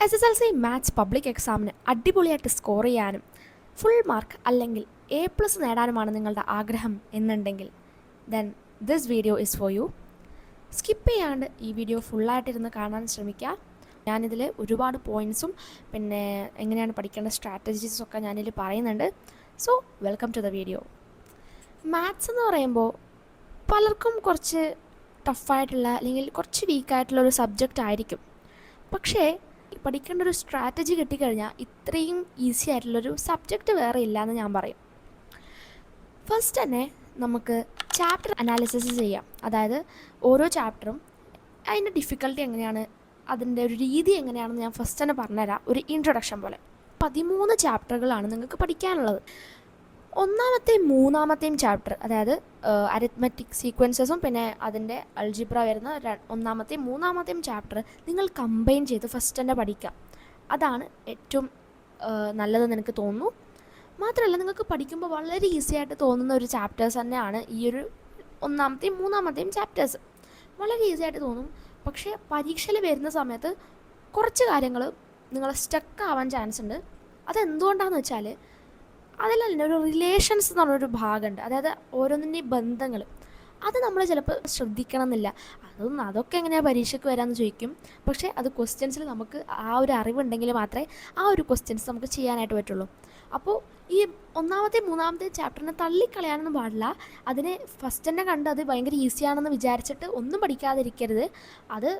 SSLC maths public എക്സാമിന് അടിപൊളിയായിട്ട് score ചെയ്യാനും ഫുൾ മാർക്ക് അല്ലെങ്കിൽ A+ നേടാനുമാണ് നിങ്ങളുടെ ആഗ്രഹം എന്നുണ്ടെങ്കിൽ then this video is for you. Skip ചെയ്യാണ്ട് ഈ വീഡിയോ ഫുള്ളായിട്ടിരുന്ന് കാണാൻ ശ്രമിക്കുക. ഞാനിതിൽ ഒരുപാട് പോയിൻറ്സും പിന്നെ എങ്ങനെയാണ് പഠിക്കേണ്ട സ്ട്രാറ്റജീസും ഒക്കെ ഞാനിതിൽ പറയുന്നുണ്ട്. So welcome to the video. Maths എന്ന് പറയുമ്പോൾ പലർക്കും കുറച്ച് ടഫായിട്ടുള്ള അല്ലെങ്കിൽ കുറച്ച് വീക്കായിട്ടുള്ള ഒരു സബ്ജക്റ്റ് ആയിരിക്കും. പക്ഷേ പഠിക്കേണ്ട ഒരു സ്ട്രാറ്റജി കിട്ടിക്കഴിഞ്ഞാൽ ഇത്രയും ഈസി ആയിട്ടുള്ളൊരു സബ്ജക്റ്റ് വേറെ ഇല്ല എന്ന് ഞാൻ പറയും. ഫസ്റ്റ് തന്നെ നമുക്ക് ചാപ്റ്റർ അനാലിസിസ് ചെയ്യാം. അതായത് ഓരോ ചാപ്റ്ററും അതിൻ്റെ ഡിഫിക്കൽട്ടി എങ്ങനെയാണ്, അതിൻ്റെ ഒരു രീതി എങ്ങനെയാണെന്ന് ഞാൻ ഫസ്റ്റ് തന്നെ പറഞ്ഞുതരാം, ഒരു ഇൻട്രൊഡക്ഷൻ പോലെ. 13 ചാപ്റ്ററുകളാണ് നിങ്ങൾക്ക് പഠിക്കാനുള്ളത്. ഒന്നാമത്തെയും മൂന്നാമത്തെയും ചാപ്റ്റർ, അതായത് അരിത്മെറ്റിക് സീക്വൻസസും പിന്നെ അതിൻ്റെ അൾജിബ്ര വരുന്ന ഒന്നാമത്തെയും മൂന്നാമത്തെയും ചാപ്റ്റർ നിങ്ങൾ കമ്പൈൻ ചെയ്ത് ഫസ്റ്റ് തന്നെ പഠിക്കുക. അതാണ് ഏറ്റവും നല്ലതെന്ന് എനിക്ക് തോന്നുന്നു. മാത്രമല്ല, നിങ്ങൾക്ക് പഠിക്കുമ്പോൾ വളരെ ഈസി ആയിട്ട് തോന്നുന്ന ഒരു ചാപ്റ്റേഴ്സ് തന്നെയാണ് ഈ ഒരു ഒന്നാമത്തെയും മൂന്നാമത്തെയും ചാപ്റ്റേഴ്സ്. വളരെ ഈസി ആയിട്ട് തോന്നും. പക്ഷേ പരീക്ഷയിൽ വരുന്ന സമയത്ത് കുറച്ച് കാര്യങ്ങൾ നിങ്ങൾ സ്റ്റക്ക് ആവാൻ ചാൻസ് ഉണ്ട്. അതെന്തുകൊണ്ടാണെന്ന് വെച്ചാൽ അതിൽ തന്നെ ഒരു റിലേഷൻസ് എന്ന് പറഞ്ഞൊരു ഭാഗമുണ്ട്. അതായത് ഓരോന്നിൻ്റെയും ബന്ധങ്ങൾ, അത് നമ്മൾ ചിലപ്പോൾ ശ്രദ്ധിക്കണം എന്നില്ല. അതൊക്കെ എങ്ങനെയാണ് പരീക്ഷയ്ക്ക് വരാമെന്ന് ചോദിക്കും. പക്ഷേ അത് ക്വസ്റ്റ്യൻസിൽ നമുക്ക് ആ ഒരു അറിവുണ്ടെങ്കിൽ മാത്രമേ ആ ഒരു ക്വസ്റ്റ്യൻസ് നമുക്ക് ചെയ്യാനായിട്ട് പറ്റുള്ളൂ. അപ്പോൾ ഈ ഒന്നാമത്തെയും മൂന്നാമത്തെയും ചാപ്റ്ററിനെ തള്ളിക്കളയാനൊന്നും പാടില്ല. അതിനെ ഫസ്റ്റ് തന്നെ കണ്ട് അത് ഭയങ്കര ഈസിയാണെന്ന് വിചാരിച്ചിട്ട് ഒന്നും പഠിക്കാതിരിക്കരുത്. അത്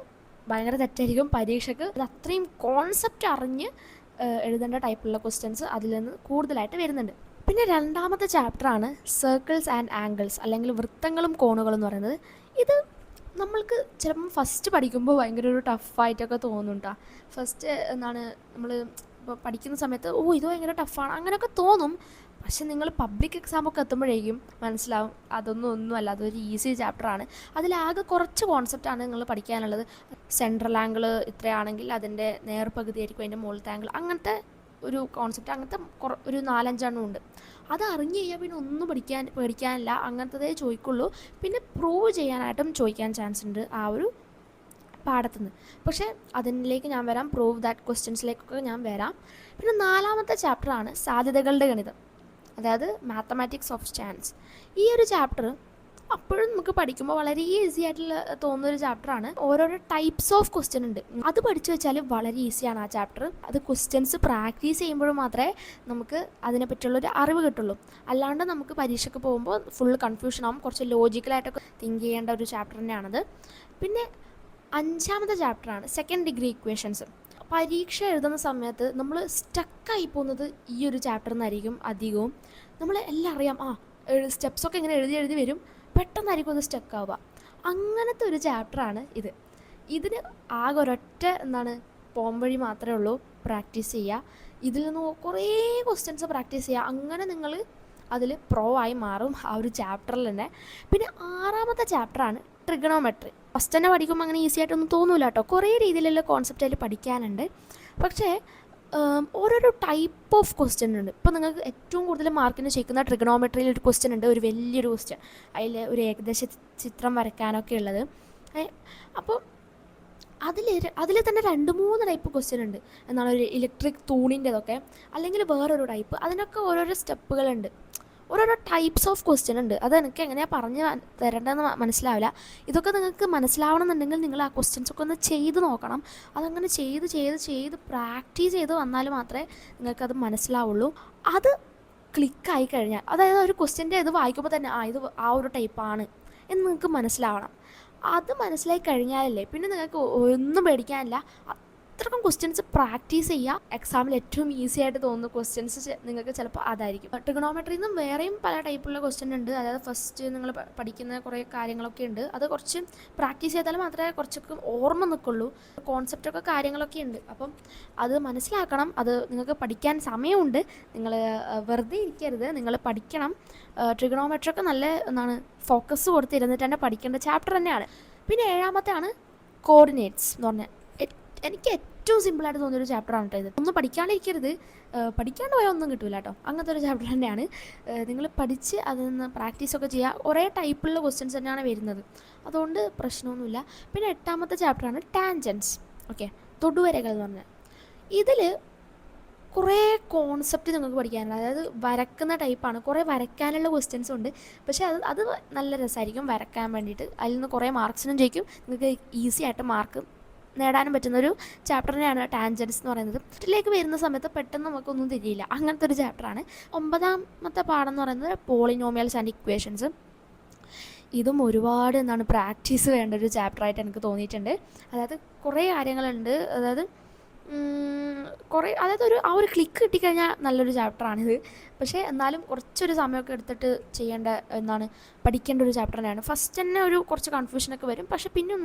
ഭയങ്കര തെറ്റായിരിക്കും. പരീക്ഷയ്ക്ക് അത് അത്രയും കോൺസെപ്റ്റ് അറിഞ്ഞ് എഴുതേണ്ട ടൈപ്പുള്ള ക്വസ്റ്റ്യൻസ് അതിൽ നിന്ന് കൂടുതലായിട്ട് വരുന്നുണ്ട്. പിന്നെ രണ്ടാമത്തെ ചാപ്റ്ററാണ് സർക്കിൾസ് ആൻഡ് ആംഗിൾസ്, അല്ലെങ്കിൽ വൃത്തങ്ങളും കോണുകളും എന്ന് പറയുന്നത്. ഇത് നമ്മൾക്ക് ചിലപ്പം ഫസ്റ്റ് പഠിക്കുമ്പോൾ ഭയങ്കര ഒരു ടഫായിട്ടൊക്കെ തോന്നും. ഫസ്റ്റ് നമ്മൾ ഇപ്പോൾ പഠിക്കുന്ന സമയത്ത് ഇത് ഭയങ്കര ടഫാണ് അങ്ങനെയൊക്കെ തോന്നും. പക്ഷെ നിങ്ങൾ പബ്ലിക് എക്സാമൊക്കെ എത്തുമ്പോഴേക്കും മനസ്സിലാവും ഒന്നുമല്ല, അതൊരു ഈസി ചാപ്റ്ററാണ്. അതിലാകെ കുറച്ച് കോൺസെപ്റ്റാണ് നിങ്ങൾ പഠിക്കാനുള്ളത്. സെൻട്രൽ ആംഗിൾ ഇത്രയാണെങ്കിൽ അതിൻ്റെ നേർപകുതിയായിരിക്കും അതിൻ്റെ മുകളിലത്തെ ആംഗിൾ, അങ്ങനത്തെ ഒരു കോൺസെപ്റ്റ്, അങ്ങനത്തെ ഒരു 4-5 ഉണ്ട്. അത് അറിഞ്ഞു കഴിഞ്ഞാൽ പിന്നെ ഒന്നും പേടിക്കാനില്ല. അങ്ങനത്തതേ ചോദിക്കുള്ളൂ. പിന്നെ പ്രൂവ് ചെയ്യാനായിട്ടും ചോദിക്കാൻ ചാൻസ് ഉണ്ട് ആ ഒരു പാഠത്തുനിന്ന്. പക്ഷേ അതിലേക്ക് ഞാൻ വരാം, പ്രൂവ് ദാറ്റ് ക്വസ്റ്റ്യൻസിലേക്കൊക്കെ ഞാൻ വരാം. പിന്നെ 4ാമത്തെ ചാപ്റ്ററാണ് സാധ്യതകളുടെ ഗണിതം, അതായത് മാത്തമാറ്റിക്സ് ഓഫ് ചാൻസ്. ഈ ഒരു ചാപ്റ്റർ അപ്പോഴും നമുക്ക് പഠിക്കുമ്പോൾ വളരെ ഈസി ആയിട്ടുള്ള തോന്നുന്നൊരു ചാപ്റ്ററാണ്. ഓരോരോ ടൈപ്സ് ഓഫ് ക്വസ്റ്റ്യൻ ഉണ്ട്. അത് പഠിച്ചു വെച്ചാൽ വളരെ ഈസിയാണ് ആ ചാപ്റ്റർ. അത് ക്വസ്റ്റ്യൻസ് പ്രാക്ടീസ് ചെയ്യുമ്പോൾ മാത്രമേ നമുക്ക് അതിനെപ്പറ്റിയുള്ളൊരു അറിവ് കിട്ടുള്ളൂ. അല്ലാണ്ട് നമുക്ക് പരീക്ഷയ്ക്ക് പോകുമ്പോൾ ഫുൾ കൺഫ്യൂഷൻ ആവും. കുറച്ച് ലോജിക്കലായിട്ടൊക്കെ തിങ്ക് ചെയ്യേണ്ട ഒരു ചാപ്റ്റർ തന്നെയാണത്. പിന്നെ 5ാമത്തെ ചാപ്റ്ററാണ് സെക്കൻഡ് ഡിഗ്രി ഇക്വേഷൻസ്. പരീക്ഷ എഴുതുന്ന സമയത്ത് നമ്മൾ സ്റ്റക്കായി പോകുന്നത് ഈ ഒരു ചാപ്റ്ററിൽ നിന്നായിരിക്കും അധികവും. നമ്മൾ എല്ലാം അറിയാം, സ്റ്റെപ്സൊക്കെ ഇങ്ങനെ എഴുതി വരും, പെട്ടെന്നായിരിക്കും അത് സ്റ്റക്കാവുക. അങ്ങനത്തെ ഒരു ചാപ്റ്ററാണ് ഇത്. ഇതിന് ആകെ ഒരൊറ്റ പോംവഴി മാത്രമേ ഉള്ളൂ, പ്രാക്ടീസ് ചെയ്യുക. ഇതിൽ നിന്ന് കുറേ ക്വസ്റ്റ്യൻസ് പ്രാക്ടീസ് ചെയ്യുക. അങ്ങനെ നിങ്ങൾ അതിൽ പ്രോ ആയി മാറും ആ ഒരു ചാപ്റ്ററിൽ തന്നെ. പിന്നെ 6ാമത്തെ ചാപ്റ്ററാണ് ട്രിഗണോമെട്രി. ഫസ്റ്റ് തന്നെ പഠിക്കുമ്പോൾ അങ്ങനെ ഈസി ആയിട്ടൊന്നും തോന്നില്ല കേട്ടോ. കുറേ രീതിയിലുള്ള കോൺസെപ്റ്റ് അതിൽ പഠിക്കാനുണ്ട്. പക്ഷേ ഓരോരോ ടൈപ്പ് ഓഫ് ക്വസ്റ്റ്യൻ ഉണ്ട്. ഇപ്പോൾ നിങ്ങൾക്ക് ഏറ്റവും കൂടുതൽ മാർക്കിന് ചോദിക്കുന്ന ട്രിഗണോമെട്രിയിൽ ഒരു ക്വസ്റ്റ്യൻ ഉണ്ട്, ഒരു വലിയൊരു ക്വസ്റ്റ്യൻ. അതിൽ ഒരു ഏകദേശ ചിത്രം വരയ്ക്കാനൊക്കെ ഉള്ളത്. അപ്പോൾ അതിൽ തന്നെ 2-3 ടൈപ്പ് ക്വസ്റ്റ്യൻ ഉണ്ട്. ഒരു ഇലക്ട്രിക് തൂണിൻ്റെതൊക്കെ, അല്ലെങ്കിൽ വേറൊരു ടൈപ്പ്. അതിനൊക്കെ ഓരോരോ സ്റ്റെപ്പുകളുണ്ട്, ഓരോരോ ടൈപ്സ് ഓഫ് ക്വസ്റ്റ്യൻ ഉണ്ട്. അത് എനിക്ക് എങ്ങനെയാണ് പറഞ്ഞു തരേണ്ടതെന്ന് മനസ്സിലാവില്ല. ഇതൊക്കെ നിങ്ങൾക്ക് മനസ്സിലാവണമെന്നുണ്ടെങ്കിൽ നിങ്ങൾ ആ ക്വസ്റ്റ്യൻസൊക്കെ ഒന്ന് ചെയ്ത് നോക്കണം. അതങ്ങനെ ചെയ്ത് പ്രാക്ടീസ് ചെയ്ത് വന്നാൽ മാത്രമേ നിങ്ങൾക്കത് മനസ്സിലാവുള്ളൂ. അത് ക്ലിക്കായി കഴിഞ്ഞാൽ, അതായത് ഒരു ക്വസ്റ്റ്യൻ്റെ ഇത് വായിക്കുമ്പോൾ തന്നെ ഇത് ആ ഒരു ടൈപ്പാണ് എന്ന് നിങ്ങൾക്ക് മനസ്സിലാവണം. അത് മനസ്സിലായി കഴിഞ്ഞാലല്ലേ പിന്നെ നിങ്ങൾക്ക് ഒന്നും പേടിക്കാനില്ല. അത്രക്കും ക്വസ്റ്റ്യൻസ് പ്രാക്ടീസ് ചെയ്യുക. എക്സാമിൽ ഏറ്റവും ഈസി ആയിട്ട് തോന്നുന്ന ക്വസ്റ്റ്യൻസ് നിങ്ങൾക്ക് ചിലപ്പോൾ അതായിരിക്കും. ട്രിഗണോമെട്രിയിൽ നിന്നും വേറെയും പല ടൈപ്പുള്ള ക്വസ്റ്റ്യൻ ഉണ്ട്. അതായത് ഫസ്റ്റ് നിങ്ങൾ പഠിക്കുന്ന കുറേ കാര്യങ്ങളൊക്കെ ഉണ്ട്. അത് കുറച്ച് പ്രാക്ടീസ് ചെയ്താൽ മാത്രമേ കുറച്ചൊക്കെ ഓർമ്മ നിൽക്കുള്ളൂ. കോൺസെപ്റ്റൊക്കെ കാര്യങ്ങളൊക്കെ ഉണ്ട്. അപ്പം അത് മനസ്സിലാക്കണം. അത് നിങ്ങൾക്ക് പഠിക്കാൻ സമയമുണ്ട്. നിങ്ങൾ വെറുതെ ഇരിക്കരുത്, നിങ്ങൾ പഠിക്കണം. ട്രിഗണോമെട്രി ഒക്കെ നല്ല ഫോക്കസ് കൊടുത്തിരുന്നിട്ട് തന്നെ പഠിക്കേണ്ട ചാപ്റ്റർ തന്നെയാണ്. പിന്നെ 7ാമത്തെയാണ് കോർഡിനേറ്റ്സ് എന്ന് പറഞ്ഞാൽ എനിക്ക് ഏറ്റവും സിമ്പിളായിട്ട് തോന്നിയൊരു ചാപ്റ്ററാണ് കേട്ടോ ഇത്. ഒന്നും പഠിക്കാണ്ടിരിക്കരുത്, പഠിക്കാണ്ട് പോയാൽ ഒന്നും കിട്ടില്ല കേട്ടോ. അങ്ങനത്തെ ഒരു ചാപ്റ്റർ തന്നെയാണ്. നിങ്ങൾ പഠിച്ച് അതിൽ നിന്ന് പ്രാക്ടീസൊക്കെ ചെയ്യുക. ഒരേ ടൈപ്പുള്ള ക്വസ്റ്റ്യൻസ് തന്നെയാണ് വരുന്നത്, അതുകൊണ്ട് പ്രശ്നമൊന്നുമില്ല. പിന്നെ 8ാമത്തെ ചാപ്റ്ററാണ് ടാൻജൻസ്. ഓക്കെ, തൊടുവരകൾ എന്ന് പറഞ്ഞാൽ ഇതിൽ കുറേ കോൺസെപ്റ്റ് നിങ്ങൾക്ക് പഠിക്കാനുണ്ട്. അതായത് വരക്കുന്ന ടൈപ്പാണ്, കുറേ വരയ്ക്കാനുള്ള ക്വസ്റ്റ്യൻസും ഉണ്ട്. പക്ഷേ അത് നല്ല രസമായിരിക്കും വരയ്ക്കാൻ വേണ്ടിയിട്ട്. അതിൽ നിന്ന് കുറേ മാർക്സിനും ജയിക്കും, നിങ്ങൾക്ക് ഈസി ആയിട്ട് മാർക്ക് നേടാനും പറ്റുന്നൊരു ചാപ്റ്റർ തന്നെയാണ് ടാൻജൻസ് എന്ന് പറയുന്നത്. ഇതിലേക്ക് വരുന്ന സമയത്ത് പെട്ടെന്ന് നമുക്കൊന്നും തിരിയില്ല, അങ്ങനത്തെ ഒരു ചാപ്റ്ററാണ്. 9ാമത്തെ പാഠം എന്ന് പറയുന്നത് പോളിനോമിയൽസ് ആൻഡ് ഇക്വേഷൻസ്. ഇതും ഒരുപാട് പ്രാക്ടീസ് വേണ്ട ഒരു ചാപ്റ്ററായിട്ട് എനിക്ക് തോന്നിയിട്ടുണ്ട്. അതായത് കുറേ കാര്യങ്ങളുണ്ട്. അതായത് ആ ഒരു ക്ലിക്ക് കിട്ടിക്കഴിഞ്ഞാൽ നല്ലൊരു ചാപ്റ്ററാണിത്. പക്ഷേ എന്നാലും കുറച്ചൊരു സമയമൊക്കെ എടുത്തിട്ട് ചെയ്യേണ്ട പഠിക്കേണ്ട ഒരു ചാപ്റ്റർ തന്നെയാണ്. ഫസ്റ്റ് തന്നെ കുറച്ച് കൺഫ്യൂഷനൊക്കെ വരും, പക്ഷേ പിന്നെ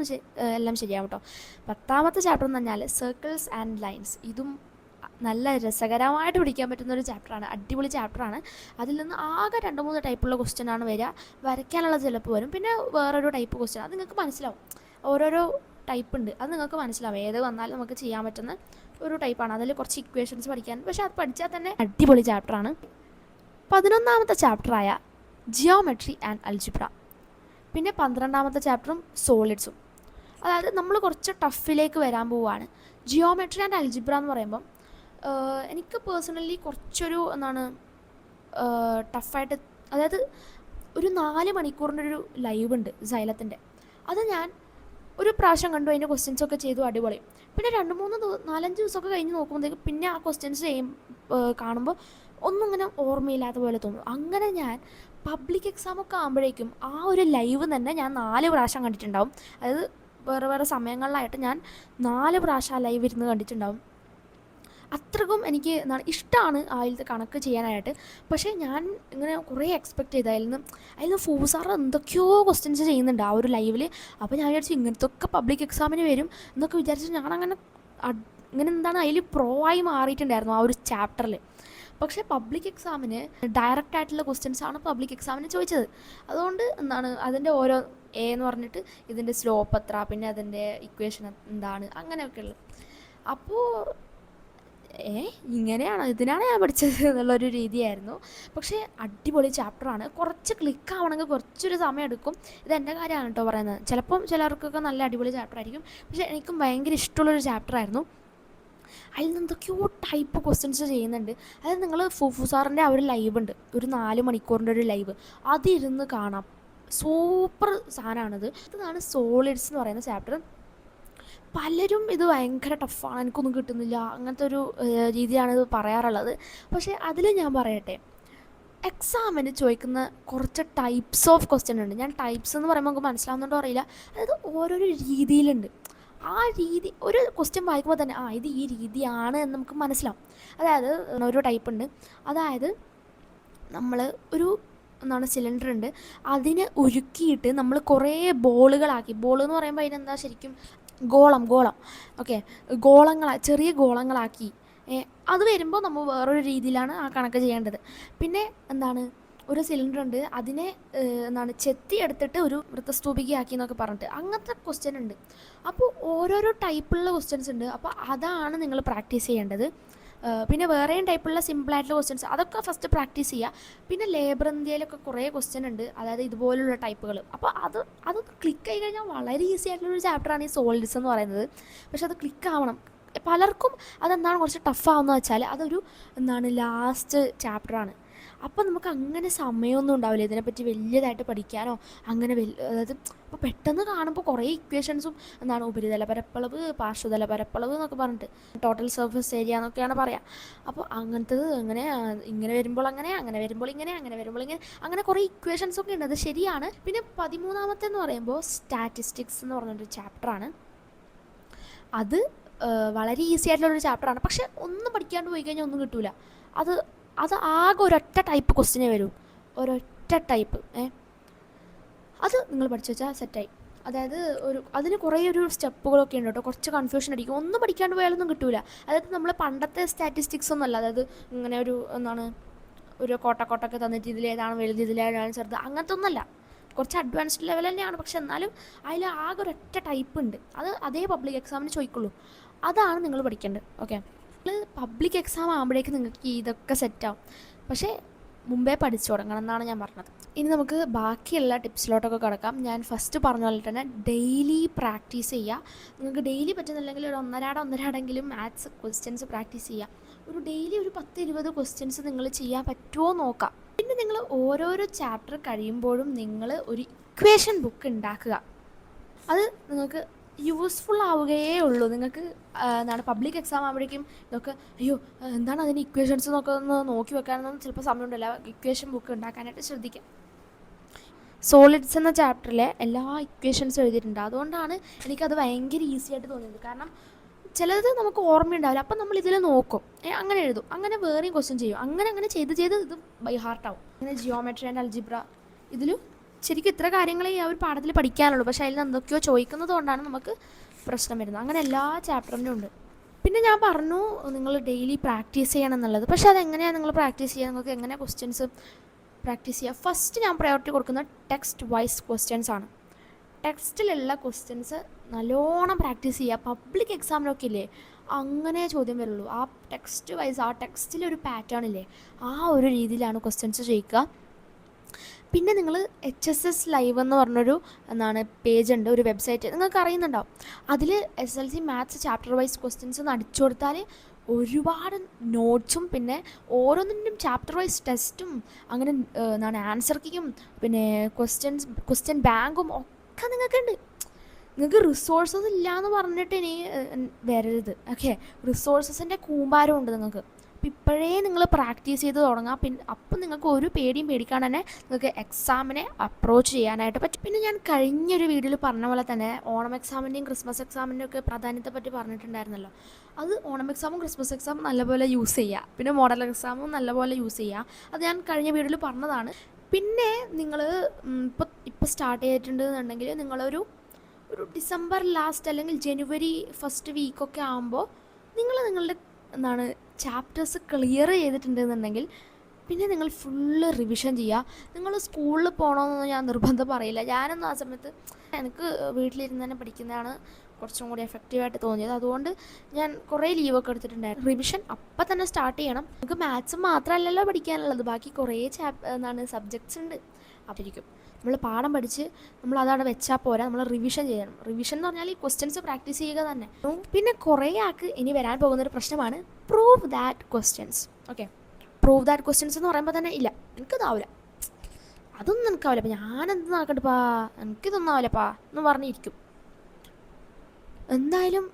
എല്ലാം ശരിയാവും കേട്ടോ. 10ാമത്തെ ചാപ്റ്റർ എന്ന് പറഞ്ഞാൽ സർക്കിൾസ് ആൻഡ് ലൈൻസ്. ഇതും നല്ല രസകരമായിട്ട് പഠിക്കാൻ പറ്റുന്നൊരു ചാപ്റ്ററാണ്, അടിപൊളി ചാപ്റ്ററാണ്. അതിൽ നിന്ന് ആകെ 2-3 ടൈപ്പുള്ള ക്വസ്റ്റ്യനാണ് വരിക. വരയ്ക്കാനുള്ള ചിലപ്പോൾ വരും, പിന്നെ വേറൊരു ടൈപ്പ് ക്വസ്റ്റ്യൻ. അത് നിങ്ങൾക്ക് മനസ്സിലാവും, ഓരോരോ ടൈപ്പ് ഉണ്ട്, അത് നിങ്ങൾക്ക് മനസ്സിലാവും. ഏത് വന്നാലും നമുക്ക് ചെയ്യാൻ പറ്റുന്ന ഒരു ടൈപ്പാണ്. അതിൽ കുറച്ച് ഇക്വേഷൻസ് പഠിക്കാൻ, പക്ഷേ അത് പഠിച്ചാൽ തന്നെ അടിപൊളി ചാപ്റ്ററാണ്. 11ാമത്തെ ചാപ്റ്ററായ ജിയോമെട്രി ആൻഡ് അൽജിബ്ര. പിന്നെ 12ാമത്തെ ചാപ്റ്ററും സോളിഡ്സും. അതായത് നമ്മൾ കുറച്ച് ടഫിലേക്ക് വരാൻ പോവുകയാണ്. ജിയോമെട്രി ആൻഡ് അൽജിബ്ര എന്ന് പറയുമ്പം എനിക്ക് പേഴ്സണലി കുറച്ചൊരു ടഫായിട്ട്, അതായത് ഒരു 4 മണിക്കൂറിൻ്റെ ഒരു ലൈവ് ഉണ്ട് സൈലത്തിൻ്റെ. അത് ഞാൻ ഒരു പ്രാവശ്യം കണ്ടു, അതിൻ്റെ ക്വസ്റ്റ്യൻസൊക്കെ ചെയ്തു, അടിപൊളി. പിന്നെ 2-3-4-5 ദിവസമൊക്കെ കഴിഞ്ഞ് നോക്കുമ്പോഴത്തേക്ക് പിന്നെ ആ ക്വസ്റ്റ്യൻസ് കാണുമ്പോൾ ഒന്നും ഇങ്ങനെ ഓർമ്മയില്ലാത്ത പോലെ തോന്നും. അങ്ങനെ ഞാൻ പബ്ലിക് എക്സാമൊക്കെ ആകുമ്പോഴേക്കും ആ ഒരു ലൈവ് തന്നെ ഞാൻ 4 പ്രാവശ്യം കണ്ടിട്ടുണ്ടാവും. അതായത് വേറെ വേറെ സമയങ്ങളിലായിട്ട് ഞാൻ 4 പ്രാവശ്യം ആ ലൈവ് ഇരുന്ന് കണ്ടിട്ടുണ്ടാവും. അത്രക്കും എനിക്ക് ഇഷ്ടമാണ് അതിലത്തെ കണക്ക് ചെയ്യാനായിട്ട്. പക്ഷേ ഞാൻ ഇങ്ങനെ കുറേ എക്സ്പെക്റ്റ് ചെയ്തു അതിൽ നിന്ന് ഫൂസാർ എന്തൊക്കെയോ ക്വസ്റ്റ്യൻസ് ചെയ്യുന്നുണ്ട് ആ ഒരു ലൈവിൽ. അപ്പോൾ ഞാൻ വിചാരിച്ചു ഇങ്ങനത്തൊക്കെ പബ്ലിക് എക്സാമിന് വരും എന്നൊക്കെ വിചാരിച്ചു ഞാനങ്ങനെ അതിൽ പ്രോ ആയി മാറിയിട്ടുണ്ടായിരുന്നു ആ ഒരു ചാപ്റ്ററിൽ. പക്ഷേ പബ്ലിക് എക്സാമിന് ഡയറക്റ്റ് ആയിട്ടുള്ള ക്വസ്റ്റ്യൻസാണ് പബ്ലിക് എക്സാമിന് ചോദിച്ചത്. അതുകൊണ്ട് അതിൻ്റെ ഓരോ എന്ന് പറഞ്ഞിട്ട് ഇതിൻ്റെ സ്ലോപ്പ് എത്ര, പിന്നെ അതിൻ്റെ ഇക്വേഷൻ എന്താണ്, അങ്ങനെയൊക്കെ ഉള്ളത്. അപ്പോൾ ഇങ്ങനെയാണ്, ഇതിനാണ് ഞാൻ പഠിച്ചത് എന്നുള്ളൊരു രീതിയായിരുന്നു. പക്ഷേ അടിപൊളി ചാപ്റ്ററാണ്. കുറച്ച് ക്ലിക്കാവണമെങ്കിൽ കുറച്ചൊരു സമയം എടുക്കും. ഇതെൻ്റെ കാര്യമാണ് കേട്ടോ പറയുന്നത്. ചിലപ്പം ചിലർക്കൊക്കെ നല്ല അടിപൊളി ചാപ്റ്റർ ആയിരിക്കും, പക്ഷേ എനിക്കും ഭയങ്കര ഇഷ്ടമുള്ളൊരു ചാപ്റ്ററായിരുന്നു. അതിൽ നിന്ന് എന്തൊക്കെയോ ടൈപ്പ് ക്വസ്റ്റ്യൻസ് ചെയ്യുന്നുണ്ട്. അതായത് നിങ്ങൾ ഫുസാറിൻ്റെ ആ ഒരു ലൈവ് ഉണ്ട്, ഒരു 4 മണിക്കൂറിൻ്റെ ഒരു ലൈവ്, അതിരുന്ന് കാണാം. സൂപ്പർ സാധനമാണിത്. ഇതാണ് സോളിഡ്സ് എന്ന് പറയുന്ന ചാപ്റ്റർ. പലരും ഇത് ഭയങ്കര ടഫാണ്, എനിക്കൊന്നും കിട്ടുന്നില്ല, അങ്ങനത്തെ ഒരു രീതിയാണ് ഇത് പറയാറുള്ളത്. പക്ഷേ അതിൽ ഞാൻ പറയട്ടെ, എക്സാമിന് ചോദിക്കുന്ന കുറച്ച് ടൈപ്സ് ഓഫ് ക്വസ്റ്റ്യൻ ഉണ്ട്. ഞാൻ ടൈപ്സ് എന്ന് പറയുമ്പോൾ നമുക്ക് മനസ്സിലാവുന്നുണ്ടോ അറിയില്ല. അതായത് ഓരോരോ രീതിയിലുണ്ട്. ആ രീതി ഒരു ക്വസ്റ്റ്യൻ വായിക്കുമ്പോൾ തന്നെ ഇത് ഈ രീതിയാണ് എന്ന് നമുക്ക് മനസ്സിലാവും. അതായത് ഒരു ടൈപ്പ് ഉണ്ട്. അതായത് നമ്മൾ ഒരു സിലിണ്ടർ ഉണ്ട്, അതിനെ ഉരുക്കിയിട്ട് നമ്മൾ കുറേ ബോളുകളാക്കി. ബോൾ എന്ന് പറയുമ്പോൾ അതിനെന്താ ശരിക്കും ഗോളം ഓക്കെ, ചെറിയ ഗോളങ്ങളാക്കി. അത് വരുമ്പോൾ നമ്മൾ വേറൊരു രീതിയിലാണ് ആ കണക്ക് ചെയ്യേണ്ടത്. പിന്നെ ഒരു സിലിണ്ടർ ഉണ്ട്, അതിനെ ചെത്തി എടുത്തിട്ട് ഒരു വൃത്തസ്തൂപികയാക്കി എന്നൊക്കെ പറഞ്ഞിട്ട് അങ്ങനത്തെ ക്വസ്റ്റ്യൻ ഉണ്ട്. അപ്പോൾ ഓരോരോ ടൈപ്പുള്ള ക്വസ്റ്റ്യൻസ് ഉണ്ട്. അപ്പോൾ അതാണ് നിങ്ങൾ പ്രാക്ടീസ് ചെയ്യേണ്ടത്. പിന്നെ വേറെയും ടൈപ്പുള്ള സിമ്പിളായിട്ടുള്ള ക്വസ്റ്റ്യൻസ്, അതൊക്കെ ഫസ്റ്റ് പ്രാക്ടീസ് ചെയ്യുക. പിന്നെ ലേബർ ഇന്ത്യയിലൊക്കെ കുറേ ക്വസ്റ്റ്യൻ ഉണ്ട്, അതായത് ഇതുപോലുള്ള ടൈപ്പുകൾ. അപ്പോൾ അത് ക്ലിക്ക് ആയി കഴിഞ്ഞാൽ വളരെ ഈസി ആയിട്ടുള്ളൊരു ചാപ്റ്ററാണ് ഈ സോളിഡ്സ് എന്ന് പറയുന്നത്. പക്ഷെ അത് ക്ലിക്ക് ആവണം. പലർക്കും അതെന്താണ് കുറച്ച് ടഫാവുന്നത് വെച്ചാൽ അതൊരു ലാസ്റ്റ് ചാപ്റ്ററാണ്. അപ്പോൾ നമുക്ക് അങ്ങനെ സമയമൊന്നും ഉണ്ടാവില്ല ഇതിനെപ്പറ്റി വലിയതായിട്ട് പഠിക്കാനോ അങ്ങനെ അതായത് അപ്പോൾ പെട്ടെന്ന് കാണുമ്പോൾ കുറേ ഇക്വേഷൻസും ഉപരിതല പരപ്പളവ്, പാർശ്വതല പരപ്പളവ് എന്നൊക്കെ പറഞ്ഞിട്ട് ടോട്ടൽ സർഫസ് ഏരിയ എന്നൊക്കെയാണ് പറയുക. അപ്പോൾ അങ്ങനത്തത് ഇങ്ങനെ വരുമ്പോൾ അങ്ങനെ വരുമ്പോൾ ഇങ്ങനെ അങ്ങനെ കുറേ ഇക്വേഷൻസൊക്കെ ഉണ്ട്. അത് ശരിയാണ്. പിന്നെ 13ാമത്തെ എന്ന് പറയുമ്പോൾ സ്റ്റാറ്റിസ്റ്റിക്സ് എന്ന് പറഞ്ഞൊരു ചാപ്റ്ററാണ്. അത് വളരെ ഈസി ആയിട്ടുള്ളൊരു ചാപ്റ്ററാണ്. പക്ഷെ ഒന്നും പഠിക്കാണ്ട് പോയി കഴിഞ്ഞാൽ ഒന്നും കിട്ടില്ല. അത് ആകെ ഒരൊറ്റ ടൈപ്പ് ക്വസ്റ്റ്യനേ വരും, ഒരൊറ്റ ടൈപ്പ്. അത് നിങ്ങൾ പഠിച്ചു വെച്ചാൽ സെറ്റായി. അതായത് അതിന് കുറേ സ്റ്റെപ്പുകളൊക്കെ ഉണ്ട് കേട്ടോ. കുറച്ച് കൺഫ്യൂഷൻ അടിക്കും, ഒന്നും പഠിക്കാണ്ട് പോയാലൊന്നും കിട്ടില്ല. അതായത് നമ്മൾ പണ്ടത്തെ സ്റ്റാറ്റിസ്റ്റിക്സ് ഒന്നുമല്ല. അതായത് ഇങ്ങനെ ഒരു കോട്ടൊക്കെ തന്നിട്ട് ഇതിലേതാണ് വലുത് ഇതിലേതാണ് ചെറുത്, അങ്ങനത്തെ ഒന്നുമല്ല. കുറച്ച് അഡ്വാൻസ്ഡ് ലെവൽ തന്നെയാണ്. പക്ഷെ എന്നാലും അതിൽ ആകെ ഒരൊറ്റ ടൈപ്പ് ഉണ്ട്. അതേ പബ്ലിക് എക്സാമിന് ചോദിക്കുള്ളൂ. അതാണ് നിങ്ങൾ പഠിക്കേണ്ടത്. ഓക്കെ, പബ്ലിക് എക്സാം ആകുമ്പോഴേക്കും നിങ്ങൾക്ക് ഇതൊക്കെ സെറ്റാവും. പക്ഷേ മുമ്പേ പഠിച്ചു തുടങ്ങണം എന്നാണ് ഞാൻ പറഞ്ഞത്. ഇനി നമുക്ക് ബാക്കിയുള്ള ടിപ്സിലോട്ടൊക്കെ കിടക്കാം. ഞാൻ ഫസ്റ്റ് പറഞ്ഞ പോലെ തന്നെ ഡെയിലി പ്രാക്ടീസ് ചെയ്യുക. നിങ്ങൾക്ക് ഡെയിലി പറ്റുന്നില്ലെങ്കിൽ ഒരു ഒന്നരാടെങ്കിലും മാത്സ് ക്വസ്റ്റ്യൻസ് പ്രാക്ടീസ് ചെയ്യുക. ഒരു ഡെയിലി ഒരു 10-20 ക്വസ്റ്റ്യൻസ് നിങ്ങൾ ചെയ്യാൻ പറ്റുമോ നോക്കാം. പിന്നെ നിങ്ങൾ ഓരോരോ ചാപ്റ്റർ കഴിയുമ്പോഴും നിങ്ങൾ ഒരു ഇക്വേഷൻ ബുക്ക് ഉണ്ടാക്കുക. അത് നിങ്ങൾക്ക് യൂസ്ഫുൾ ആവുകയേ ഉള്ളൂ. നിങ്ങൾക്ക് പബ്ലിക് എക്സാം ആകുമ്പോഴേക്കും ഇതൊക്കെ എന്താണ് അതിന് ഇക്വേഷൻസ് എന്നൊക്കെ ഒന്ന് നോക്കി വെക്കാനൊന്നും ചിലപ്പോൾ സമയമുണ്ടല്ല. ഇക്വേഷൻ ബുക്ക് ഉണ്ടാക്കാനായിട്ട് ശ്രദ്ധിക്കാം. സോളിഡ്സ് എന്ന ചാപ്റ്ററിലെ എല്ലാ ഇക്വേഷൻസും എഴുതിയിട്ടുണ്ട്. അതുകൊണ്ടാണ് എനിക്കത് ഭയങ്കര ഈസി ആയിട്ട് തോന്നിയത്. കാരണം ചിലത് നമുക്ക് ഓർമ്മയുണ്ടാവില്ല. അപ്പം നമ്മൾ ഇതിൽ നോക്കും, അങ്ങനെ എഴുതും, അങ്ങനെ വേറെയും ക്വസ്റ്റ്യൻ ചെയ്യും, അങ്ങനെ ചെയ്ത് ഇത് ബൈ ഹാർട്ടാവും. അങ്ങനെ ജിയോമെട്രി ആൻഡ് അൽജിബ്ര ഇതിലും ശരിക്കും ഇത്ര കാര്യങ്ങളെ ആ ഒരു പാഠത്തിൽ പഠിക്കാനുള്ളൂ. പക്ഷേ അതിൽ എന്തൊക്കെയോ ചോദിക്കുന്നത് കൊണ്ടാണ് നമുക്ക് പ്രശ്നം വരുന്നത്. അങ്ങനെ എല്ലാ ചാപ്റ്ററിനും ഉണ്ട്. പിന്നെ ഞാൻ പറഞ്ഞു നിങ്ങൾ ഡെയിലി പ്രാക്ടീസ് ചെയ്യണം എന്നുള്ളത്. പക്ഷേ അതെങ്ങനെയാണ് നിങ്ങൾ പ്രാക്ടീസ് ചെയ്യുക, നിങ്ങൾക്ക് എങ്ങനെ ക്വസ്റ്റ്യൻസ് പ്രാക്ടീസ് ചെയ്യുക? ഫസ്റ്റ് ഞാൻ പ്രയോറിറ്റി കൊടുക്കുന്നത് ടെക്സ്റ്റ് വൈസ് ക്വസ്റ്റ്യൻസ് ആണ്. ടെക്സ്റ്റിലുള്ള ക്വസ്റ്റ്യൻസ് നല്ലോണം പ്രാക്ടീസ് ചെയ്യുക. പബ്ലിക് എക്സാമിനൊക്കെ ഇല്ലേ അങ്ങനെ ചോദ്യം വരുള്ളൂ. ആ ടെക്സ്റ്റ് വൈസ് ആ ടെക്സ്റ്റിലൊരു പാറ്റേൺ ഇല്ലേ ആ ഒരു രീതിയിലാണ് ക്വസ്റ്റ്യൻസ് ചോദിക്കുക. പിന്നെ നിങ്ങൾ HSS ലൈവ് എന്ന് പറഞ്ഞൊരു പേജുണ്ട്, ഒരു വെബ്സൈറ്റ് നിങ്ങൾക്ക് അറിയുന്നുണ്ടാവും. അതിൽ SSLC maths chapter wise questions ഒന്ന് അടിച്ചു കൊടുത്താൽ ഒരുപാട് നോട്ട്സും പിന്നെ ഓരോന്നിനും ചാപ്റ്റർ വൈസ് ടെസ്റ്റും അങ്ങനെ ആൻസർ കീയും പിന്നെ ക്വസ്റ്റ്യൻ ബാങ്കും ഒക്കെ നിങ്ങൾക്കുണ്ട്. നിങ്ങൾക്ക് റിസോഴ്സസ് ഇല്ല എന്ന് പറഞ്ഞിട്ട് ഇനി വരരുത്. ഓക്കെ, റിസോഴ്സസിൻ്റെ കൂമ്പാരമുണ്ട് നിങ്ങൾക്ക്. അപ്പോൾ ഇപ്പോഴേ നിങ്ങൾ പ്രാക്ടീസ് ചെയ്ത് തുടങ്ങാം. അപ്പം നിങ്ങൾക്ക് ഒരു പേടിയും പേടിക്കാൻ തന്നെ നിങ്ങൾക്ക് എക്സാമിനെ അപ്രോച്ച് ചെയ്യാനായിട്ട് പറ്റും. പിന്നെ ഞാൻ കഴിഞ്ഞൊരു വീഡിയോയിൽ പറഞ്ഞ പോലെ തന്നെ ഓണം എക്സാമിൻ്റെയും ക്രിസ്മസ് എക്സാമിൻ്റെയും ഒക്കെ പ്രാധാന്യത്തെ പറ്റി പറഞ്ഞിട്ടുണ്ടായിരുന്നല്ലോ. അത് ഓണം എക്സാമും ക്രിസ്മസ് എക്സാമും നല്ലപോലെ യൂസ് ചെയ്യുക. പിന്നെ മോഡൽ എക്സാമും നല്ലപോലെ യൂസ് ചെയ്യുക. അത് ഞാൻ കഴിഞ്ഞ വീഡിയോയിൽ പറഞ്ഞതാണ്. പിന്നെ നിങ്ങൾ ഇപ്പോൾ സ്റ്റാർട്ട് ചെയ്തിട്ടുണ്ടെന്നുണ്ടെങ്കിൽ നിങ്ങളൊരു ഡിസംബർ ലാസ്റ്റ് അല്ലെങ്കിൽ ജനുവരി ഫസ്റ്റ് വീക്കൊക്കെ ആകുമ്പോൾ നിങ്ങളുടെ ചാപ്റ്റേഴ്സ് ക്ലിയർ ചെയ്തിട്ടുണ്ടെന്നുണ്ടെങ്കിൽ പിന്നെ നിങ്ങൾ ഫുള്ള് റിവിഷൻ ചെയ്യുക. നിങ്ങൾ സ്കൂളിൽ പോകണമെന്നൊന്നും ഞാൻ നിർബന്ധം പറയില്ല. ഞാനൊന്നും ആ സമയത്ത് എനിക്ക് വീട്ടിലിരുന്ന് തന്നെ പഠിക്കുന്നതാണ് കുറച്ചും കൂടി എഫക്റ്റീവായിട്ട് തോന്നിയത്. അതുകൊണ്ട് ഞാൻ കുറേ ലീവൊക്കെ എടുത്തിട്ടുണ്ടായിരുന്നു. റിവിഷൻ അപ്പം തന്നെ സ്റ്റാർട്ട് ചെയ്യണം. നമുക്ക് മാത്സ് മാത്രമല്ലല്ലോ പഠിക്കാനുള്ളത്, ബാക്കി കുറേ സബ്ജക്ട്സ് ഉണ്ട്. അപ്പോഴേക്കും നമ്മൾ പാഠം പഠിച്ച് നമ്മൾ അതവിടെ വെച്ചാൽ പോരാ, നമ്മൾ റിവിഷൻ ചെയ്യണം. റിവിഷൻ എന്ന് പറഞ്ഞാൽ ഈ ക്വസ്റ്റ്യൻസ് പ്രാക്ടീസ് ചെയ്യുക തന്നെ. പിന്നെ കുറേ ആൾക്ക് ഇനി വരാൻ പോകുന്നൊരു പ്രശ്നമാണ് prove that questions. Okay, prove that questions എന്ന് പറയുമ്പോൾ തന്നെ ഇല്ല എനിക്കതാവില്ല, അതൊന്നും എനിക്കാവില്ല, അപ്പം ഞാനെന്ത് നടക്കണ്ടപ്പാ, എനിക്കിതൊന്നാവില്ലപ്പാ എന്ന് പറഞ്ഞിരിക്കും. എന്തായാലും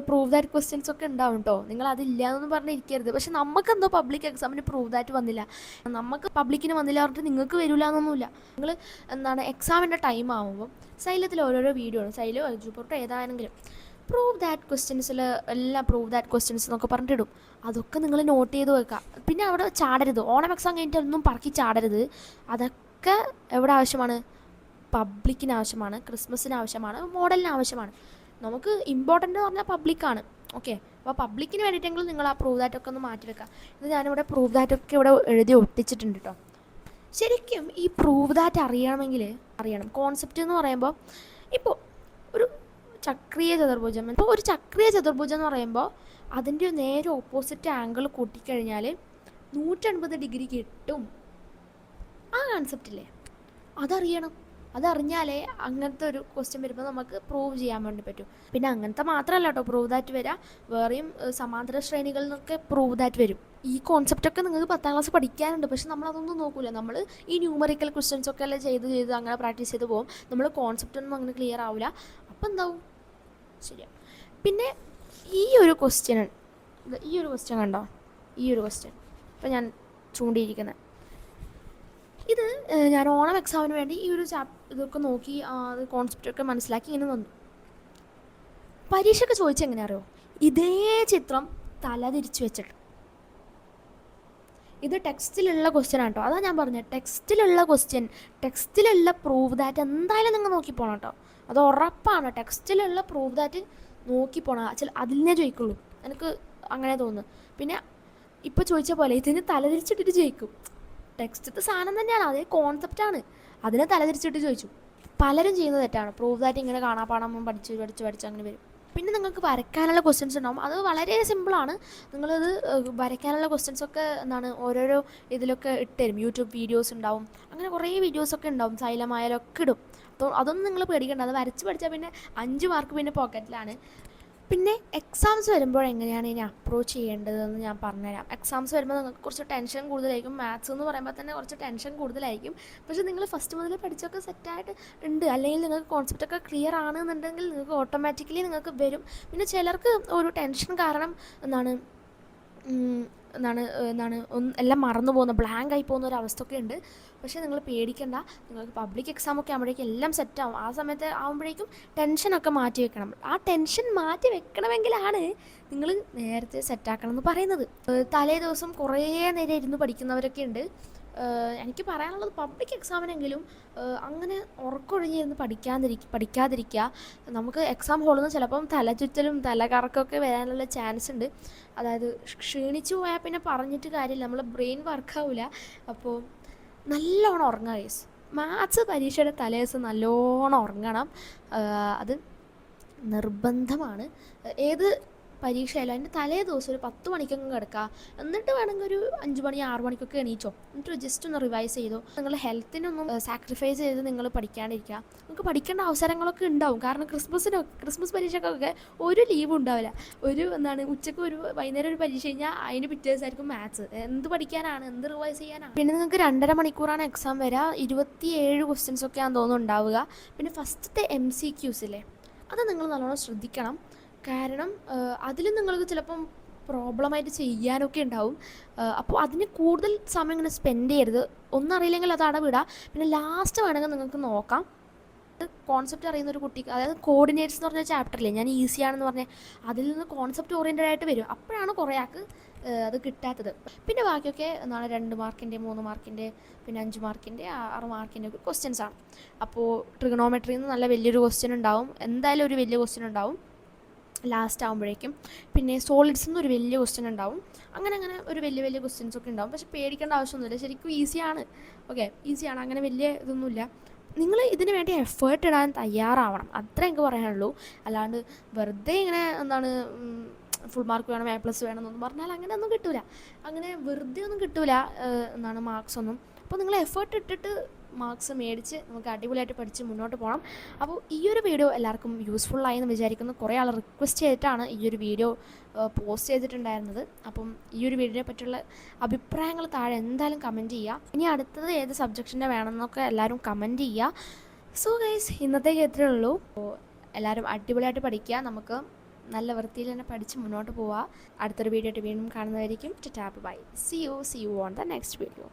പ്രൂവ് ദാറ്റ് ക്വസ്റ്റ്യൻസ് ഒക്കെ ഉണ്ടാവും കേട്ടോ. നിങ്ങൾ അതില്ല എന്നൊന്നും പറഞ്ഞിരിക്കരുത്. പക്ഷെ നമുക്കെന്തോ പബ്ലിക് എക്സാമിന് പ്രൂവ് ദാറ്റ് വന്നില്ല, നമുക്ക് പബ്ലിക്കിന് വന്നില്ല പറഞ്ഞിട്ട് നിങ്ങൾക്ക് വരില്ല എന്നൊന്നുമില്ല. നിങ്ങൾ എക്സാമിൻ്റെ ടൈം ആകുമ്പോൾ സൈലത്തിൽ ഓരോരോ വീഡിയോ ആണ്, സൈലോ അൽജിബ്ര ഏതാണെങ്കിലും പ്രൂവ് ദാറ്റ് ക്വസ്റ്റ്യൻസിൽ എല്ലാം പ്രൂവ് ദാറ്റ് ക്വസ്റ്റ്യൻസ് എന്നൊക്കെ പറഞ്ഞിട്ടിടും. അതൊക്കെ നിങ്ങൾ നോട്ട് ചെയ്ത് വെക്കുക. പിന്നെ അവിടെ ചാടരുത്, ഓണം എക്സാം കഴിഞ്ഞിട്ട് ഒന്നും പറക്കി ചാടരുത്. അതൊക്കെ എവിടെ ആവശ്യമാണ്? പബ്ലിക്കിന് ആവശ്യമാണ്, ക്രിസ്മസിന് ആവശ്യമാണ്, മോഡലിന് ആവശ്യമാണ്. നമുക്ക് ഇമ്പോർട്ടൻ്റ് എന്ന് പറഞ്ഞാൽ പബ്ലിക്കാണ്. ഓക്കെ, അപ്പോൾ പബ്ലിക്കിന് വേണ്ടിയിട്ടെങ്കിലും നിങ്ങൾ ആ പ്രൂവ് ദാറ്റൊക്കെ ഒന്ന് മാറ്റി വെക്കുക. ഇത് ഞാനിവിടെ പ്രൂവ് ദാറ്റൊക്കെ ഇവിടെ എഴുതി ഒട്ടിച്ചിട്ടുണ്ട് കേട്ടോ. ശരിക്കും ഈ പ്രൂവ് ദാറ്റ് അറിയണം. കോൺസെപ്റ്റ് എന്ന് പറയുമ്പോൾ ഇപ്പോൾ ഒരു ചക്രീയ ചതുർഭുജം, ഇപ്പോൾ ഒരു ചക്രീയ ചതുർഭുജം എന്ന് പറയുമ്പോൾ അതിൻ്റെ നേരെ ഓപ്പോസിറ്റ് ആംഗിൾ കൂട്ടിക്കഴിഞ്ഞാൽ 180 ഡിഗ്രി കിട്ടും. ആ കൺസെപ്റ്റില്ലേ, അതറിഞ്ഞാലേ അങ്ങനത്തെ ഒരു ക്വസ്റ്റ്യൻ വരുമ്പോൾ നമുക്ക് പ്രൂവ് ചെയ്യാൻ വേണ്ടി പറ്റും. പിന്നെ അങ്ങനത്തെ മാത്രമല്ല കേട്ടോ പ്രൂവ് ദാറ്റ് വരിക, വേറെയും സമാന്തര ശ്രേണികളിൽ നിന്നൊക്കെ പ്രൂവ് ദാറ്റ് വരും. ഈ കോൺസെപ്റ്റൊക്കെ നിങ്ങൾക്ക് 10ാം ക്ലാസ് പഠിക്കാനുണ്ട്, പക്ഷെ നമ്മളതൊന്നും നോക്കില്ല. നമ്മൾ ഈ ന്യൂമറിക്കൽ ക്വസ്റ്റ്യൻസ് ഒക്കെ അല്ലേ ചെയ്ത് അങ്ങനെ പ്രാക്ടീസ് ചെയ്ത് പോകും. നമ്മൾ കോൺസെപ്റ്റൊന്നും അങ്ങനെ ക്ലിയർ ആവില്ല. അപ്പം എന്താവും? ശരിയാണ്. പിന്നെ ഈ ഒരു ക്വസ്റ്റ്യൻ കണ്ടോ, ഈ ഒരു ക്വസ്റ്റ്യൻ ഇപ്പം ഞാൻ ചൂണ്ടിയിരിക്കുന്നത്, ഇത് ഞാൻ ഓണം എക്സാമിന് വേണ്ടി ഈ ഒരു ഇതൊക്കെ നോക്കി അത് കോൺസെപ്റ്റൊക്കെ മനസ്സിലാക്കി ഇങ്ങനെ വന്നു. പരീക്ഷയ്ക്ക് ചോദിച്ചെങ്ങനെ അറിയോ? ഇതേ ചിത്രം തലതിരിച്ച് വെച്ചിട്ട്. ഇത് ടെക്സ്റ്റിലുള്ള ക്വസ്റ്റ്യൻ ആണ് കേട്ടോ. അതാണ് ഞാൻ പറഞ്ഞത്, ടെക്സ്റ്റിലുള്ള പ്രൂവ് ദാറ്റ് എന്തായാലും നിങ്ങൾ നോക്കി പോകണം കേട്ടോ. അത് ഉറപ്പാണ്. ടെക്സ്റ്റിലുള്ള പ്രൂവ് ദാറ്റ് നോക്കി പോകണം. അതിനെ ചോദിക്കുള്ളൂ, എനിക്ക് അങ്ങനെ തോന്നുന്നു. പിന്നെ ഇപ്പോൾ ചോദിച്ച പോലെ ഇതിന് തലതിരിച്ചിട്ടിട്ട് ചോദിക്കും. ടെക്സ്റ്റത്തെ സാധനം തന്നെയാണ്, അതേ കോൺസെപ്റ്റാണ്, അതിനെ തലതിരിച്ചിട്ട് ചോദിച്ചു. പലരും ചെയ്യുന്നത് തെറ്റാണ്. പ്രൂവ് ദാറ്റ് ഇങ്ങനെ കാണാപ്പാടാൻ പഠിച്ച് അങ്ങനെ വരും. പിന്നെ നിങ്ങൾക്ക് വരയ്ക്കാനുള്ള ക്വസ്റ്റ്യൻസ് ഉണ്ടാവും. അത് വളരെ സിമ്പിളാണ്. നിങ്ങളത് വരയ്ക്കാനുള്ള ക്വസ്റ്റ്യൻസൊക്കെ എന്താണ് ഓരോരോ ഇതിലൊക്കെ ഇട്ടുതരും. യൂട്യൂബ് വീഡിയോസ് ഉണ്ടാവും, അങ്ങനെ കുറേ വീഡിയോസൊക്കെ ഉണ്ടാവും. സൈലമായാലും ഒക്കെ ഇടും. അപ്പോൾ അതൊന്നും നിങ്ങൾ പേടിക്കേണ്ട. അത് വരച്ച് പഠിച്ചാൽ പിന്നെ 5 മാർക്ക് പിന്നെ പോക്കറ്റിലാണ്. പിന്നെ എക്സാംസ് വരുമ്പോൾ എങ്ങനെയാണ് ഇനി അപ്രോച്ച് ചെയ്യേണ്ടതെന്ന് ഞാൻ പറഞ്ഞുതരാം. എക്സാംസ് വരുമ്പോൾ നിങ്ങൾക്ക് കുറച്ച് ടെൻഷൻ കൂടുതലായിരിക്കും. മാത്സ് എന്ന് പറയുമ്പോൾ തന്നെ കുറച്ച് ടെൻഷൻ കൂടുതലായിരിക്കും. പക്ഷേ നിങ്ങൾ ഫസ്റ്റ് മുതൽ പഠിച്ചൊക്കെ സെറ്റായിട്ട് ഉണ്ട്, അല്ലെങ്കിൽ നിങ്ങൾക്ക് കോൺസെപ്റ്റൊക്കെ ക്ലിയർ ആണെന്നുണ്ടെങ്കിൽ നിങ്ങൾക്ക് ഓട്ടോമാറ്റിക്കലി നിങ്ങൾക്ക് വരും. പിന്നെ ചിലർക്ക് ഒരു ടെൻഷൻ കാരണം എല്ലാം മറന്നു പോകുന്ന, ബ്ലാങ്ക് ആയി പോകുന്ന ഒരു അവസ്ഥയൊക്കെ ഉണ്ട്. പക്ഷേ നിങ്ങൾ പേടിക്കേണ്ട. നിങ്ങൾക്ക് പബ്ലിക് എക്സാമൊക്കെ ആകുമ്പോഴേക്കും എല്ലാം സെറ്റാവും. ആ സമയത്ത് ആകുമ്പോഴേക്കും ടെൻഷനൊക്കെ മാറ്റി വെക്കണം. ആ ടെൻഷൻ മാറ്റി വെക്കണമെങ്കിലാണ് നിങ്ങൾ നേരത്തെ സെറ്റാക്കണം എന്ന് പറയുന്നത്. തലേ ദിവസം കുറേ നേരം ഇരുന്ന് പഠിക്കുന്നവരൊക്കെ ഉണ്ട്. എനിക്ക് പറയാനുള്ളത് പബ്ലിക് എക്സാമിനെങ്കിലും അങ്ങനെ ഉറക്കൊഴിഞ്ഞിരുന്ന് പഠിക്കാതിരിക്കുക. നമുക്ക് എക്സാം ഹോളിൽ നിന്ന് ചിലപ്പം തലചുറ്റലും തലകറക്കമൊക്കെ വരാനുള്ള ചാൻസ് ഉണ്ട്. അതായത് ക്ഷീണിച്ചു പോയാൽ പിന്നെ പറഞ്ഞിട്ട് കാര്യമില്ല, നമ്മളെ ബ്രെയിൻ വർക്കാവില്ല. അപ്പോൾ നല്ലോണം ഉറങ്ങുക ഗൈസ്. മാത്സ് പരീക്ഷയുടെ തലേ ദിവസം നല്ലോണം ഉറങ്ങണം. അത് നിർബന്ധമാണ്. ഏത് പരീക്ഷയായാലും അതിൻ്റെ തലേ ദിവസം ഒരു 10 മണിക്കൊക്കെ കിടക്കുക. എന്നിട്ട് വേണമെങ്കിൽ ഒരു 5 മണി 6 മണിക്കൊക്കെ എണീച്ചോ, എന്നിട്ട് ജസ്റ്റ് ഒന്ന് റിവൈസ് ചെയ്തോ. നിങ്ങൾ ഹെൽത്തിനൊന്നും സാക്രിഫൈസ് ചെയ്ത് നിങ്ങൾ പഠിക്കാണ്ടിരിക്കുക. നിങ്ങൾക്ക് പഠിക്കേണ്ട അവസരങ്ങളൊക്കെ ഉണ്ടാവും. കാരണം ക്രിസ്മസ് പരീക്ഷയ്ക്കൊക്കെ ഒരു ലീവ് ഉണ്ടാവില്ല. ഉച്ചയ്ക്ക് വൈകുന്നേരം ഒരു പരീക്ഷ കഴിഞ്ഞാൽ അതിന് പിറ്റേ ദിവസമായിരിക്കും മാത്സ്. എന്ത് പഠിക്കാനാണ്, എന്ത് റിവൈസ് ചെയ്യാനാണ്. പിന്നെ നിങ്ങൾക്ക് 2.5 മണിക്കൂറാണ് എക്സാം വരിക. 27 ക്വസ്റ്റ്യൻസൊക്കെ ആണെന്ന് തോന്നുന്നു ഉണ്ടാവുക. പിന്നെ ഫസ്റ്റത്തെ MCQs ഇല്ലേ, അത് നിങ്ങൾ നല്ലോണം ശ്രദ്ധിക്കണം. കാരണം അതിൽ നിങ്ങൾക്ക് ചിലപ്പം പ്രോബ്ലമായിട്ട് ചെയ്യാനൊക്കെ ഉണ്ടാവും. അപ്പോൾ അതിന് കൂടുതൽ സമയം ഇങ്ങനെ സ്പെൻഡ് ചെയ്യരുത്. ഒന്നും അറിയില്ലെങ്കിൽ അത് അവിടെ വിടാം. പിന്നെ ലാസ്റ്റ് വേണമെങ്കിൽ നിങ്ങൾക്ക് നോക്കാം. കോൺസെപ്റ്റ് അറിയുന്ന ഒരു കുട്ടിക്ക്, അതായത് കോർഡിനേറ്റ്സ് എന്ന് പറഞ്ഞ ചാപ്റ്ററില്ലേ ഞാൻ ഈസിയാണെന്ന് പറഞ്ഞാൽ, അതിൽ നിന്ന് കോൺസെപ്റ്റ് ഓറിയൻറ്റഡ് ആയിട്ട് വരും. അപ്പോഴാണ് കുറേ ആൾക്ക് അത് കിട്ടാത്തത്. പിന്നെ ബാക്കിയൊക്കെ 2 മാർക്കിൻ്റെ 3 മാർക്കിൻ്റെ പിന്നെ 5 മാർക്കിൻ്റെ 6 മാർക്കിൻ്റെ ഒക്കെ ക്വസ്റ്റ്യൻസ് ആണ്. അപ്പോൾ ട്രിഗണോമെട്രിയിൽ നിന്ന് നല്ല വലിയൊരു ക്വസ്റ്റ്യൻ ഉണ്ടാവും. എന്തായാലും ഒരു വലിയ ക്വസ്റ്റ്യൻ ഉണ്ടാവും ലാസ്റ്റ് ആകുമ്പോഴേക്കും. പിന്നെ സോളിഡ്സിൽ നിന്ന് ഒരു വലിയ ക്വസ്റ്റ്യൻ ഉണ്ടാവും. അങ്ങനെ ഒരു വലിയ ക്വസ്റ്റ്യൻസൊക്കെ ഉണ്ടാവും. പക്ഷേ പേടിക്കേണ്ട ആവശ്യമൊന്നുമില്ല. ശരിക്കും ഈസിയാണ്. ഈസിയാണ്. അങ്ങനെ വലിയ ഇതൊന്നുമില്ല. നിങ്ങൾ ഇതിന് വേണ്ടി എഫേർട്ട് ഇടാൻ തയ്യാറാവണം, അത്രേ എനിക്ക് പറയാനുള്ളൂ. അല്ലാണ്ട് വെറുതെ ഇങ്ങനെ ഫുൾ മാർക്ക് വേണം, A+ വേണം എന്നൊന്നും പറഞ്ഞാൽ അങ്ങനെയൊന്നും കിട്ടില്ല. അങ്ങനെ വെറുതെ ഒന്നും കിട്ടില്ല മാർക്സ് ഒന്നും. അപ്പോൾ നിങ്ങൾ എഫേർട്ട് ഇട്ടിട്ട് മാർക്സ് മേടിച്ച് നമുക്ക് അടിപൊളിയായിട്ട് പഠിച്ച് മുന്നോട്ട് പോകണം. അപ്പോൾ ഈ ഒരു വീഡിയോ എല്ലാവർക്കും യൂസ്ഫുള്ളായി എന്ന് വിചാരിക്കുന്നു. കുറേ ആൾ റിക്വസ്റ്റ് ചെയ്തിട്ടാണ് ഈ ഒരു വീഡിയോ പോസ്റ്റ് ചെയ്തിട്ടുണ്ടായിരുന്നത്. അപ്പം ഈ ഒരു വീഡിയോയെ പറ്റിയുള്ള അഭിപ്രായങ്ങൾ താഴെ എന്തായാലും കമൻറ്റ് ചെയ്യുക. ഇനി അടുത്തത് ഏത് സബ്ജക്റ്റിൻ്റെ വേണമെന്നൊക്കെ എല്ലാവരും കമൻറ്റ് ചെയ്യുക. സോ ഗൈസ്, ഇന്നത്തേക്ക് എത്രയേ ഉള്ളൂ. അപ്പോൾ എല്ലാവരും അടിപൊളിയായിട്ട് പഠിക്കുക. നമുക്ക് നല്ല വൃത്തിയിൽ തന്നെ പഠിച്ച് മുന്നോട്ട് പോവുക. അടുത്തൊരു വീഡിയോ ആയിട്ട് വീണ്ടും കാണുന്നതായിരിക്കും. ടാപ്പ് bye. See you on the next video.